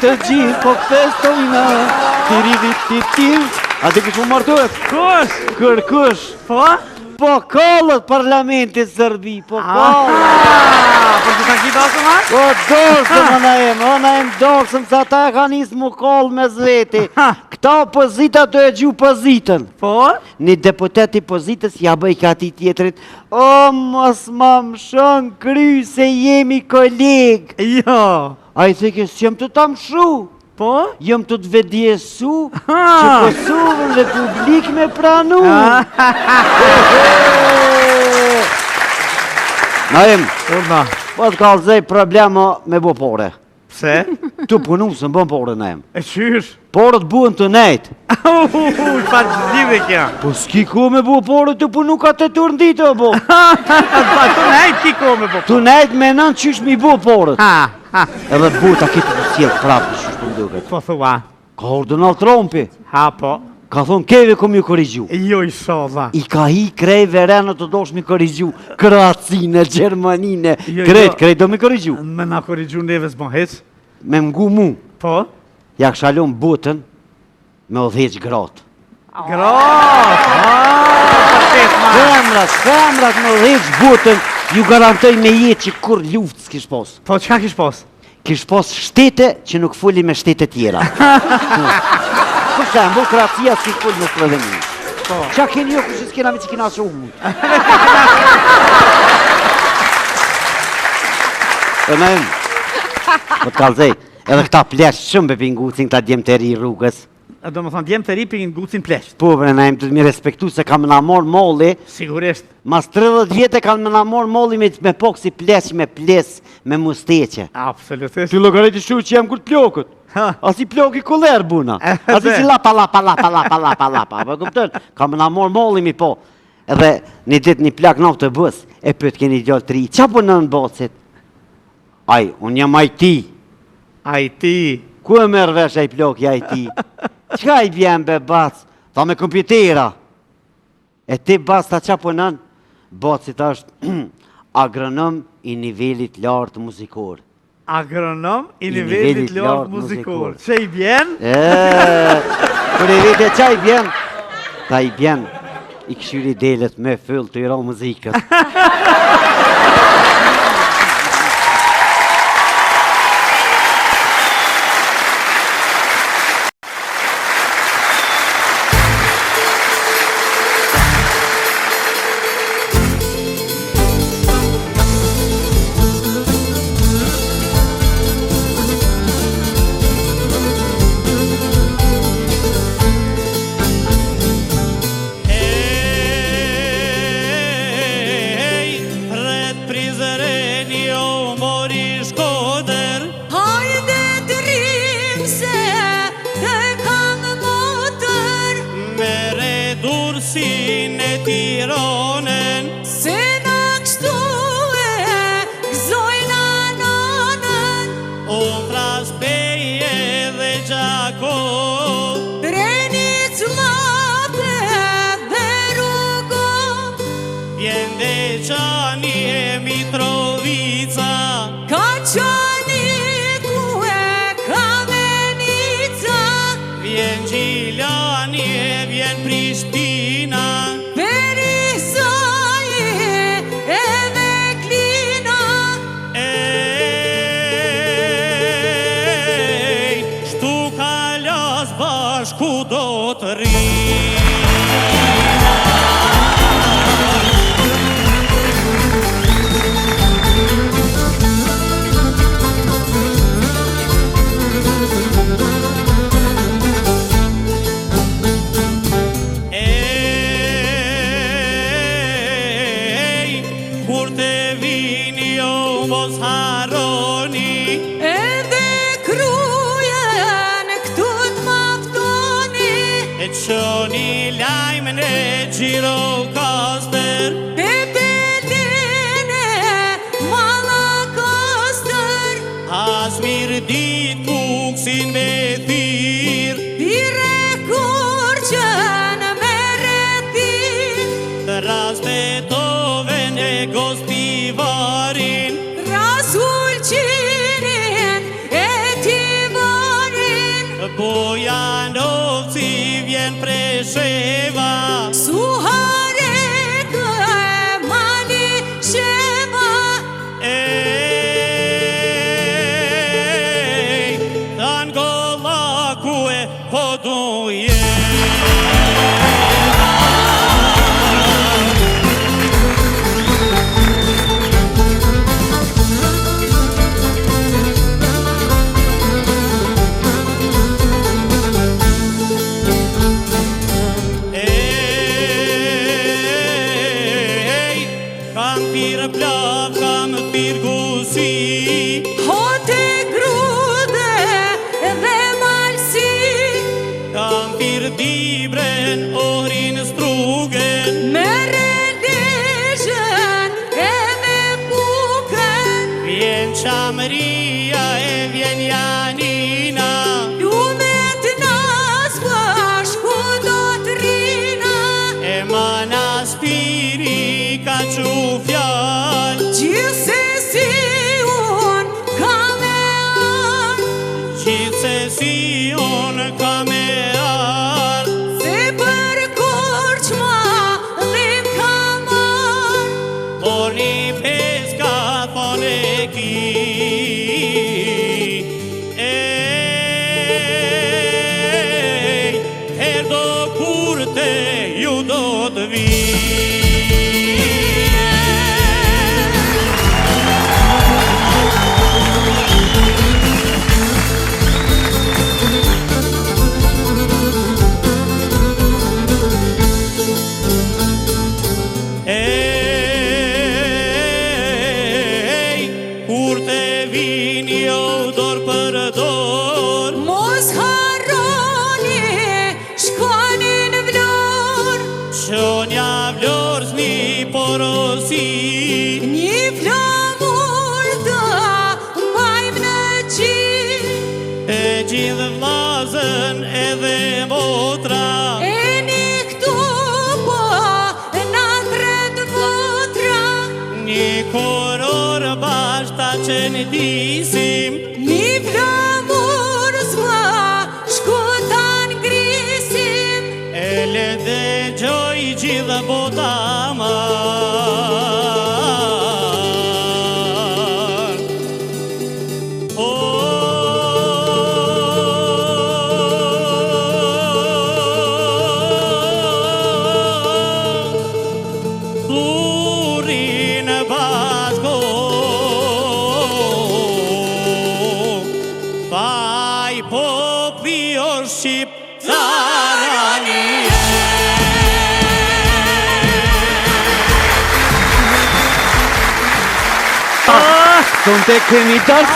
të gjithë po festojna. Tiri. A ti kish më martohet? Kush? Kërkush. Po? Po kollët parlamentit Serbi, po kollët. Për që ta ki dosëm, ha? Po dosëm, ona em dosëm, sa ta ka njës mu kollë me zveti. Këta opozita të e gju pozitën. Po? Një deputet i pozitës ja bëj ka ati tjetërit. O, mos ma më shon kry se jemi kolegë. Jo. A i theke, s'jem të ta mshu. Po? Jëm të të vedjesu që Kosovën Republik me pranu. Naim, po të kalzej problema me bopore. Pse? Tu punu se më bën pore, Naim. E qysh? Porët buen të nejtë. Pa të zhjidhe kja. Po s'ki ku me bopore të punu ka të tërë nditë, bo. Pa të nejtë ki ko me bopore. Tu nejtë me nënë qysh mi boporët. Edhe buta kitë të sjellë prapë që shtu nduket. Po thua? Ka orë Donald Trumpi. Ha, po. Ka thonë keve kom ju korrigju. Jo i shodha. I ka hi krej verenë të dosh mi korrigju. Kroacinë, Gjermanine, krejt do mi korrigju. Me na korrigju neve s'bon heq? Me mgu mu. Po? Ja këshalon butën me odheq gratë. Gratë! Femrat me odheq butën ju garantoj me jetë që kur luft s'kish pos. Po, qka kish pos? Kish pos shtete që nuk fuli me shtete tjera. Për shembull, Kroacia si ful me Sloveni. Qa keni jo kushtë s'kena me që kena që unë? E me po të kalzej, edhe këta plesh shumë be pingucin këta djemë të ri rrugës. Do më thonë, djemë të ri për gucin plesh. Po, bre, na im të mi respektu se kam në amor molli. Sigurisht. Mas 30 vjetë kam në amor molli me pok si plesh, me ples, me musteqe. Absolutisht. Ty logarit i shu që jam kur plokët. A si plok i koller buna. A si lapa. Po kuptën, kam në amor molli mi po. Edhe një dit një plak në të bës, e pët keni gjallë të ri. Qa po në bocit? Aj, unë jam IT. IT. Ku e merë vesh e i plok i IT? Qka i bjen be bac? Tha me kompjutera. E ti bac ta qa punën? Bacit është agronom i nivellit lartë muzikor. Agronom i nivellit lartë muzikor. Që i bjen? Kër i vete qa i bjen? Ta i bjen i këshyri delet me fëll të i ra muzikët. Rasul qinin e ti vjen Presheva. Suhare kë mali sheva. Ej, than gollaku e po duje. Kam pirë plav, kam pirë gusi. Hote grude dhe malsi. Kam pirë dibren, orin strugen. Mere lejën edhe bukën. Vjen qamëria e vjen Janina. Lumet nas bashku do t'rina. E manaspiri ka qu fjall. Gjithsesi unë kam e arë. Gjithsesi unë kam e ardh. Se për korçma dhim kam arë. Por një peska thon e ki. Ej, her do kurte ju do të vi. Ej, kur te vini jo dor për dor. Mos harroni shkonin Vlorë. Qonja Vlorës një porosi. Një flamur të mbajmë në gjithë. E gjithë vllazën edhe motra. E një këtu po na tret votra. Një koror bashta që në disim. Një flamur s'ma shkutan grisim. E le dhe gjoj gjithë bota mar. Flurin Basko, faj popli o shqiptarani. Sonte kemi dalë